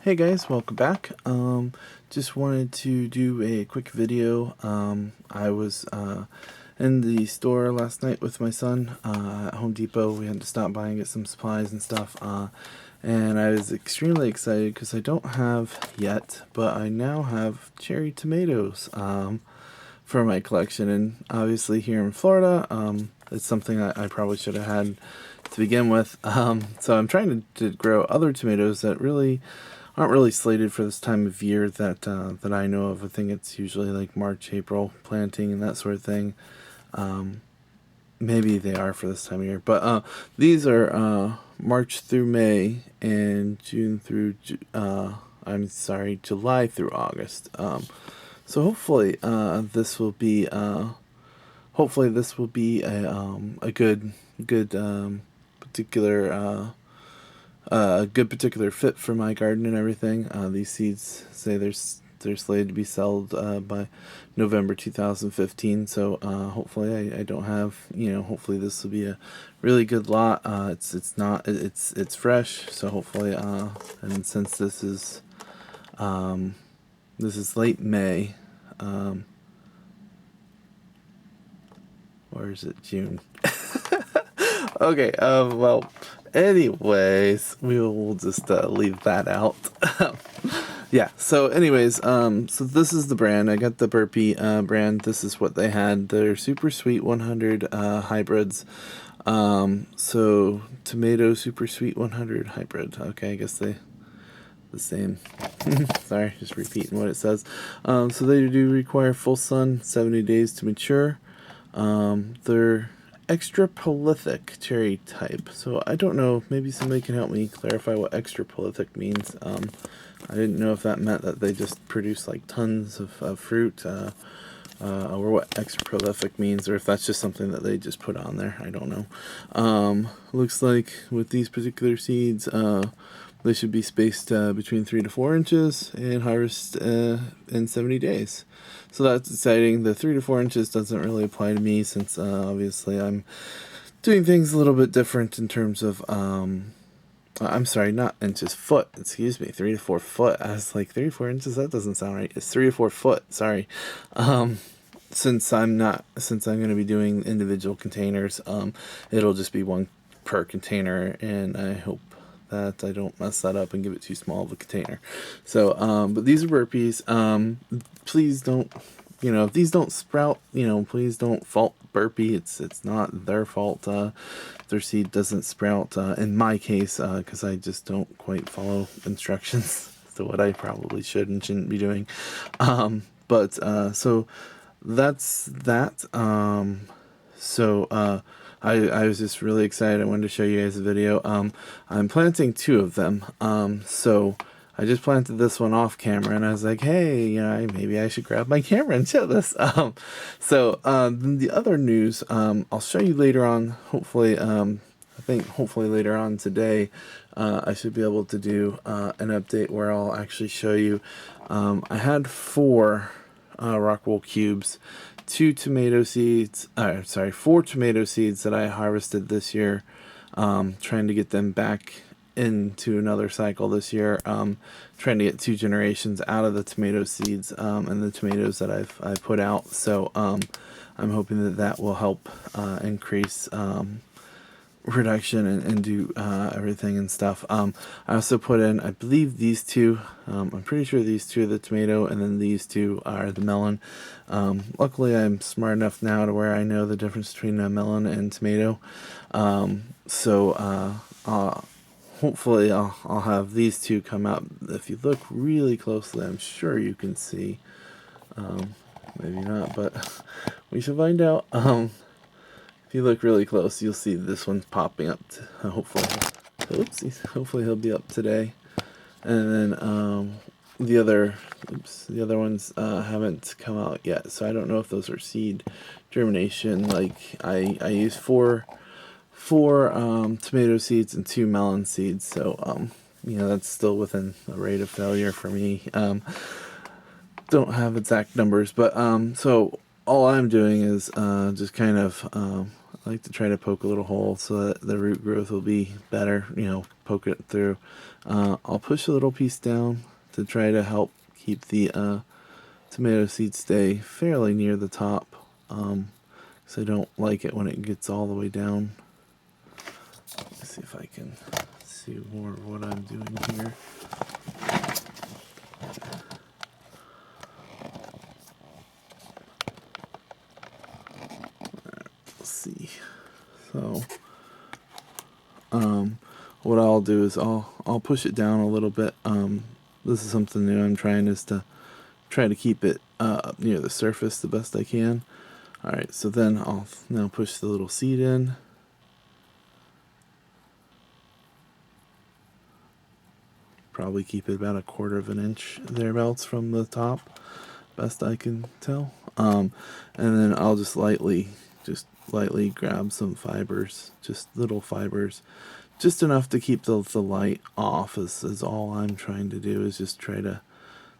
Hey guys, welcome back. Just wanted to do a quick video. I was in the store last night with my son at Home Depot. We had to stop by and get some supplies and stuff. And I was extremely excited because I don't have yet, but I now have cherry tomatoes for my collection. And obviously here in Florida, it's something I probably should have had to begin with. So I'm trying to grow other tomatoes that really aren't really slated for this time of year that that I know of. I think it's usually like March, April planting and that sort of thing. Maybe they are for this time of year, but these are March through May and June through July through August. So hopefully this will be a good particular a good particular fit for my garden and everything. These seeds say they're slated to be sold by November 2015. So hopefully I don't have, hopefully this will be a really good lot. It's fresh, so hopefully and since this is late May, or is it June? Okay, well, anyways, we'll just leave that out. Yeah, so anyways, so this is the brand. I got the Burpee brand. This is what they had. They're Super Sweet 100 hybrids. So tomato Super Sweet 100 hybrid. Okay, I guess the same. Sorry, just repeating what it says. So they do require full sun, 70 days to mature. They're extra prolific cherry type. So I don't know, maybe somebody can help me clarify what extra prolific means. I didn't know if that meant that they just produce like tons of fruit, or what extra prolific means, or if that's just something that they just put on there. I don't know. Looks like with these particular seeds, they should be spaced between 3 to 4 inches and harvest in 70 days. So that's exciting. The 3 to 4 inches doesn't really apply to me since obviously I'm doing things a little bit different in terms of, I'm sorry, not inches, foot, excuse me, 3 to 4 foot. I was like, 3 to 4 inches? That doesn't sound right. It's 3 to 4 foot, sorry. Since I'm going to be doing individual containers, it'll just be one per container, and I hope that I don't mess that up and give it too small of a container. So, but these are Burpees. Please don't, if these don't sprout, please don't fault Burpee. It's not their fault. Their seed doesn't sprout, in my case, because I just don't quite follow instructions to what I probably should and shouldn't be doing. So that's that. I was just really excited. I wanted to show you guys a video. I'm planting 2 of them. So I just planted this one off camera, and I was like, hey, maybe I should grab my camera and show this. Then the other news, I'll show you later on. Hopefully, I think hopefully later on today, I should be able to do an update where I'll actually show you. I had 4 rockwool cubes, 4 tomato seeds that I harvested this year, trying to get them back into another cycle this year, trying to get 2 generations out of the tomato seeds and the tomatoes that I've put out. So I'm hoping that will help increase production and do everything and stuff. I also put in, I believe these 2, I'm pretty sure these 2 are the tomato, and then these 2 are the melon. Luckily I'm smart enough now to where I know the difference between a melon and tomato. Hopefully I'll have these 2 come out. If you look really closely, I'm sure you can see, maybe not, but we shall find out. If you look really close, you'll see this one's popping up. Hopefully he'll be up today. And then the other ones haven't come out yet. So I don't know if those are seed germination. Like I use 4 tomato seeds and 2 melon seeds. So that's still within a rate of failure for me. Don't have exact numbers, but so all I'm doing is just kind of I like to try to poke a little hole so that the root growth will be better, poke it through. I'll push a little piece down to try to help keep the tomato seeds stay fairly near the top, because I don't like it when it gets all the way down. Let's see if I can see more of what I'm doing here. Let's see. So, what I'll do is I'll push it down a little bit. This is something new I'm trying, is to try to keep it near the surface the best I can. Alright, so then I'll now push the little seed in. Probably keep it about 1/4 of an inch thereabouts from the top, best I can tell. And then I'll just lightly grab some fibers, just little fibers, just enough to keep the light off. Is all I'm trying to do, is just try to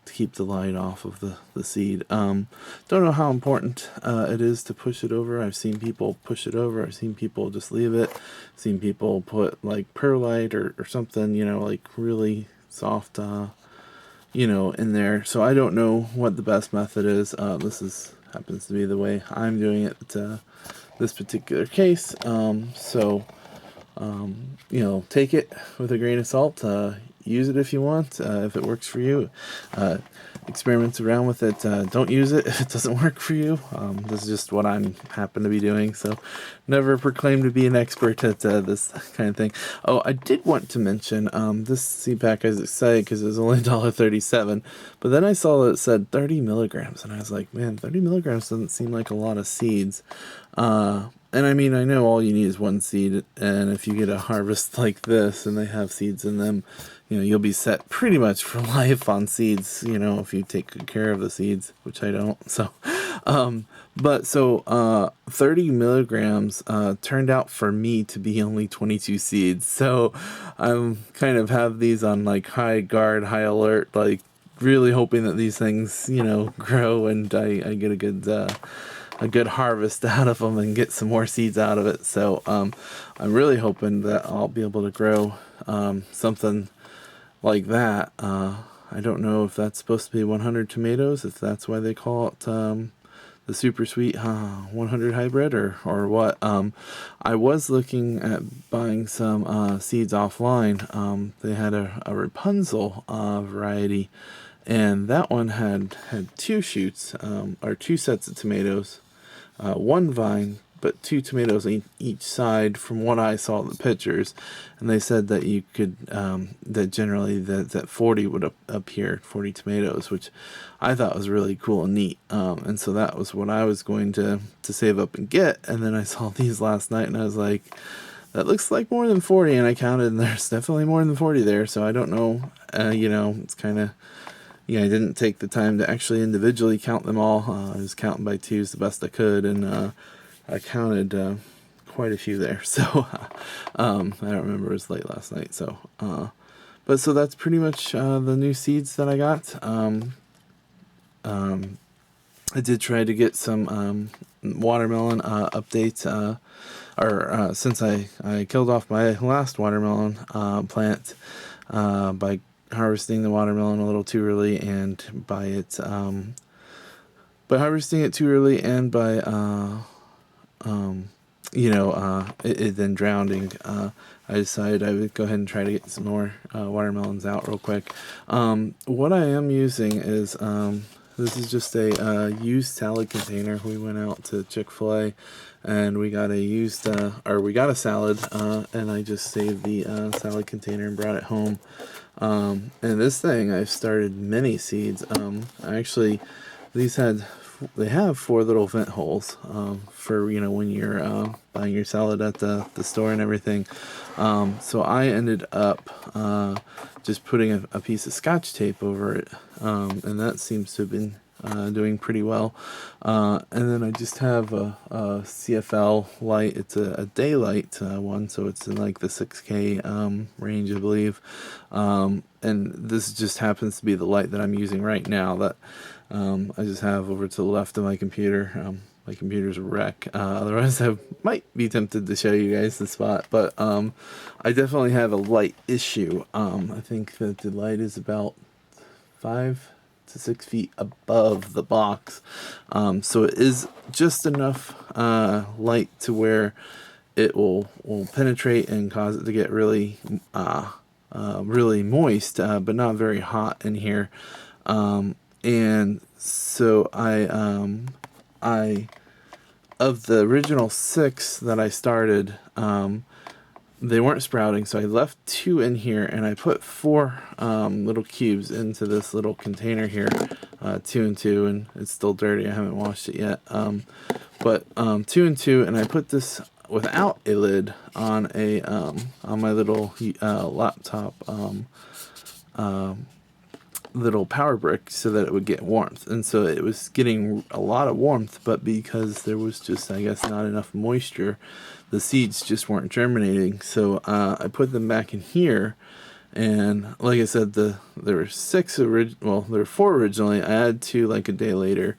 keep the light off of the seed. Don't know how important it is to push it over. I've seen people push it over. I've seen people just leave it. I've seen people put like perlite or something, like really soft, in there. So I don't know what the best method is. This happens to be the way I'm doing it this particular case. Take it with a grain of salt. Use it if you want, if it works for you. Experiment around with it. Don't use it if it doesn't work for you. This is just what I happen to be doing, so never proclaim to be an expert at this kind of thing. Oh, I did want to mention, this CPAC, I was excited because it was only $1.37, but then I saw that it said 30 milligrams, and I was like, man, 30 milligrams doesn't seem like a lot of seeds. And I mean, I know all you need is one seed, and if you get a harvest like this and they have seeds in them, you'll be set pretty much for life on seeds, if you take good care of the seeds, which I don't. So, 30 milligrams turned out for me to be only 22 seeds. So I'm kind of have these on like high guard, high alert, like really hoping that these things, grow and I get a good harvest out of them and get some more seeds out of it. So I'm really hoping that I'll be able to grow something like that. I don't know if that's supposed to be 100 tomatoes, if that's why they call it the super sweet 100 hybrid or what. I was looking at buying some seeds offline. They had a Rapunzel variety, and that one had 2 shoots, or 2 sets of tomatoes. 1 vine, but 2 tomatoes on each side from what I saw in the pictures. And they said that you could, that generally that 40 would appear, 40 tomatoes, which I thought was really cool and neat. And so that was what I was going to save up and get. And then I saw these last night and I was like, that looks like more than 40. And I counted and there's definitely more than 40 there. So I don't know, it's kind of, I didn't take the time to actually individually count them all. I was counting by twos the best I could, and I counted quite a few there. So I don't remember, it was late last night. So, so that's pretty much the new seeds that I got. I did try to get some watermelon updates, since I killed off my last watermelon plant by harvesting the watermelon a little too early, and by harvesting it too early, and by it then drowning. I decided I would go ahead and try to get some more watermelons out real quick. What I am using is this is just a used salad container. We went out to Chick-fil-A and we got a salad, and I just saved the salad container and brought it home. And this thing, I've started many seeds. Actually, they have 4 little vent holes for when you're buying your salad at the store and everything. So I ended up just putting a piece of Scotch tape over it, and that seems to have been doing pretty well. And then I just have a CFL light. It's a daylight one, so it's in like the 6K range, I believe. And this just happens to be the light that I'm using right now, that I just have over to the left of my computer. my computer's a wreck. Otherwise, I might be tempted to show you guys the spot. But I definitely have a light issue. I think that the light is about 5 to 6 feet above the box. So it is just enough light to where it will penetrate and cause it to get really really moist, but not very hot in here. And so I of the original 6 that I started, they weren't sprouting, so I left 2 in here, and I put 4 little cubes into this little container here, 2 and 2, and it's still dirty. I haven't washed it yet. But 2 and 2, and I put this without a lid on a on my little laptop little power brick so that it would get warmth. And so it was getting a lot of warmth, but because there was just, I guess, not enough moisture, the seeds just weren't germinating. So I put them back in here, and like I said, there were 4 originally. I added 2 like a day later.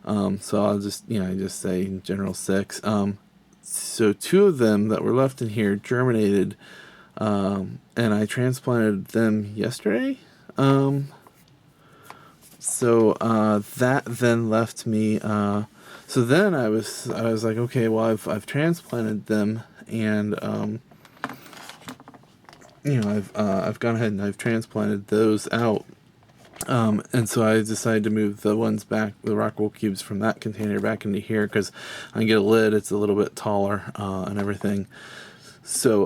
So I'll just, I just say in general 6. So 2 of them that were left in here germinated, and I transplanted them yesterday. So that then left me. So then I was like, okay, well I've transplanted them, and I've gone ahead and I've transplanted those out. And so I decided to move the ones back, the rockwool cubes from that container back into here, because I can get a lid. It's a little bit taller and everything. So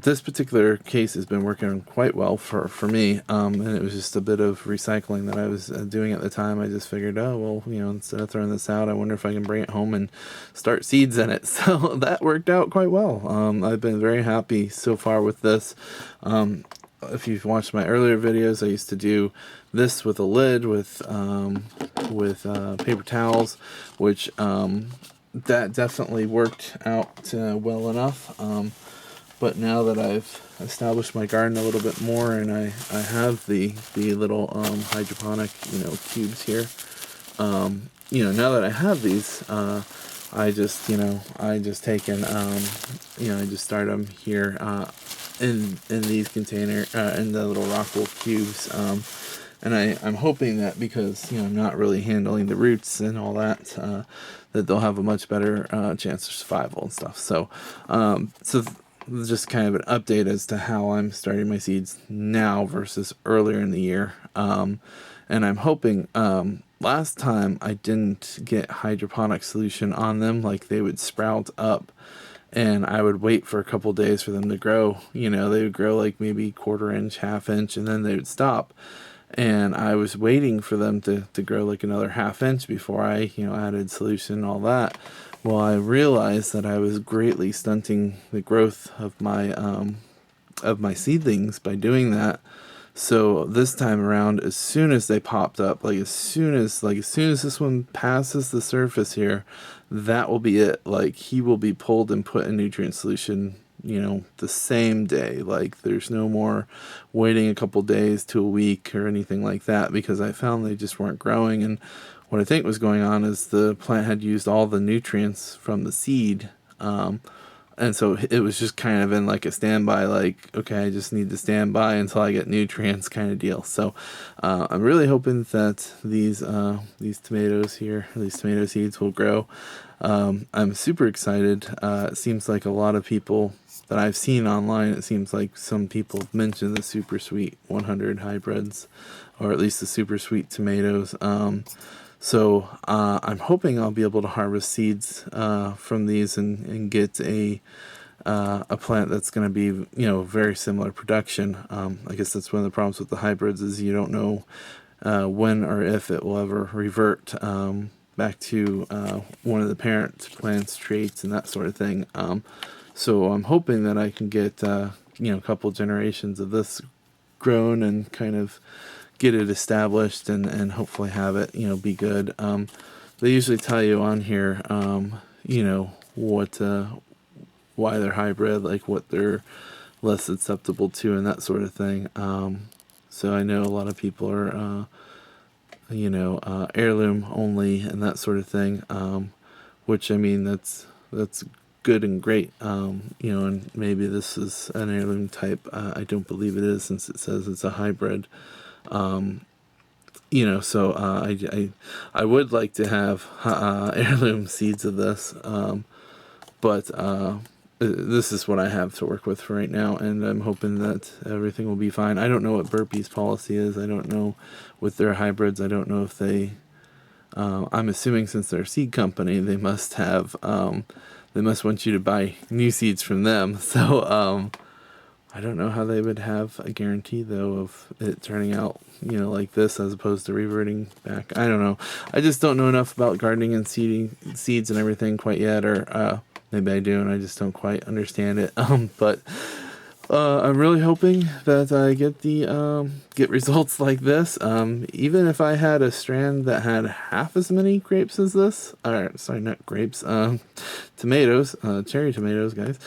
this particular case has been working quite well for me, and it was just a bit of recycling that I was doing at the time. I just figured, oh, well, instead of throwing this out, I wonder if I can bring it home and start seeds in it. So that worked out quite well. I've been very happy so far with this. If you've watched my earlier videos, I used to do this with a lid with paper towels, which that definitely worked out well enough. But now that I've established my garden a little bit more, and I have the little hydroponic cubes here, now that I have these, I just take and I just start them here in these container in the little rockwool cubes, and I'm hoping that because I'm not really handling the roots and all that, that they'll have a much better chance of survival and stuff. So just kind of an update as to how I'm starting my seeds now versus earlier in the year. And I'm hoping, last time I didn't get hydroponic solution on them, like they would sprout up and I would wait for a couple days for them to grow. They would grow like maybe 1/4 inch, 1/2 inch, and then they would stop. And I was waiting for them to grow like another 1/2 inch before I, added solution and all that. Well, I realized that I was greatly stunting the growth of my seedlings by doing that. So this time around, as soon as they popped up, as soon as this one passes the surface here, that will be it. Like, he will be pulled and put in nutrient solution, the same day. Like, there's no more waiting a couple days to a week or anything like that, because I found they just weren't growing. And what I think was going on is the plant had used all the nutrients from the seed, and so it was just kind of in like a standby, like, okay, I just need to stand by until I get nutrients kind of deal. So I'm really hoping that these tomatoes here, these tomato seeds, will grow. I'm super excited. It seems like a lot of people that I've seen online, it seems like some people mention the Super Sweet 100 hybrids, or at least the Super Sweet tomatoes. So I'm hoping I'll be able to harvest seeds from these and get a plant that's going to be very similar production. I guess that's one of the problems with the hybrids, is you don't know when or if it will ever revert back to one of the parent plant's traits and that sort of thing. So I'm hoping that I can get a couple generations of this grown and kind of get it established and hopefully have it be good. They usually tell you on here what why they're hybrid, like what they're less susceptible to and that sort of thing. So I know a lot of people are heirloom only and that sort of thing, which I mean that's good and great. You know, and maybe this is an heirloom type. I don't believe it is, since it says it's a hybrid. You know, so I would like to have heirloom seeds of this, but this is what I have to work with for right now, and I'm hoping that everything will be fine. I don't know what Burpee's policy is. I don't know with their hybrids. I don't know if they. I'm assuming since they're a seed company, they must have. They must want you to buy new seeds from them. So I don't know how they would have a guarantee though of it turning out, you know, like this as opposed to reverting back. I don't know. I just don't know enough about gardening and seeding seeds and everything quite yet, or maybe I do and I just don't quite understand it. But I'm really hoping that I get results like this. Even if I had a strand that had half as many grapes as this, or sorry, not grapes, tomatoes, cherry tomatoes, guys.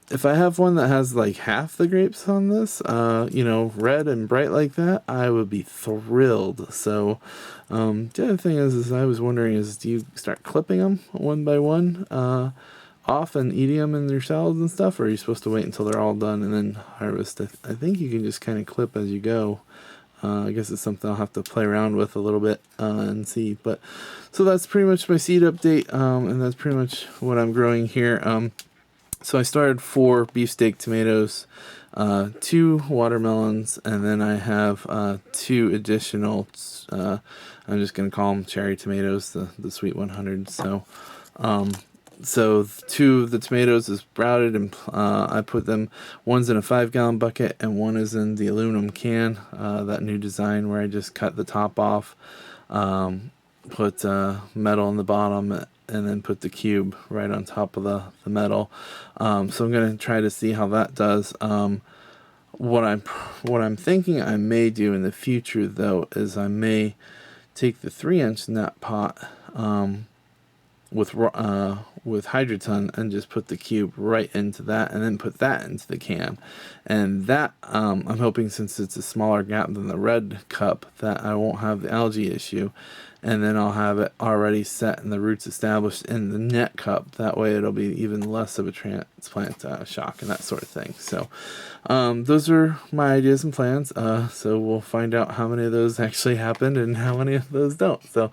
If I have one that has like half the grapes on this, you know, red and bright like that, I would be thrilled. So, the other thing is I was wondering is, do you start clipping them one by one, off and eating them in their salads and stuff, or are you supposed to wait until they're all done and then harvest? I think you can just kind of clip as you go. I guess it's something I'll have to play around with a little bit and see. But so that's pretty much my seed update, and that's pretty much what I'm growing here. So I started 4 beefsteak tomatoes, 2 watermelons, and then I have 2 additional. I'm just gonna call them cherry tomatoes, the sweet 100. So 2 of the tomatoes is sprouted, and I put them, one's in a 5-gallon bucket and one is in the aluminum can, that new design where I just cut the top off, put metal in the bottom, and then put the cube right on top of the metal. So I'm going to try to see how that does. What I'm thinking I may do in the future though is I may take the 3-inch net pot, with Hydroton, and just put the cube right into that, and then put that into the can. And that, I'm hoping, since it's a smaller gap than the red cup, that I won't have the algae issue, and then I'll have it already set and the roots established in the net cup. That way it'll be even less of a transplant shock and that sort of thing. So those are my ideas and plans. So we'll find out how many of those actually happened and how many of those don't. So,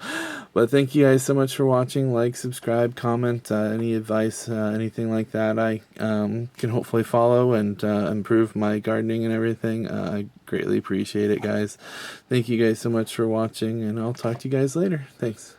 but thank you guys so much for watching. Like, subscribe, comment, any advice, anything like that I can hopefully follow and improve my gardening and everything. I greatly appreciate it, guys. Thank you guys so much for watching, and I'll talk to you guys later. Thanks.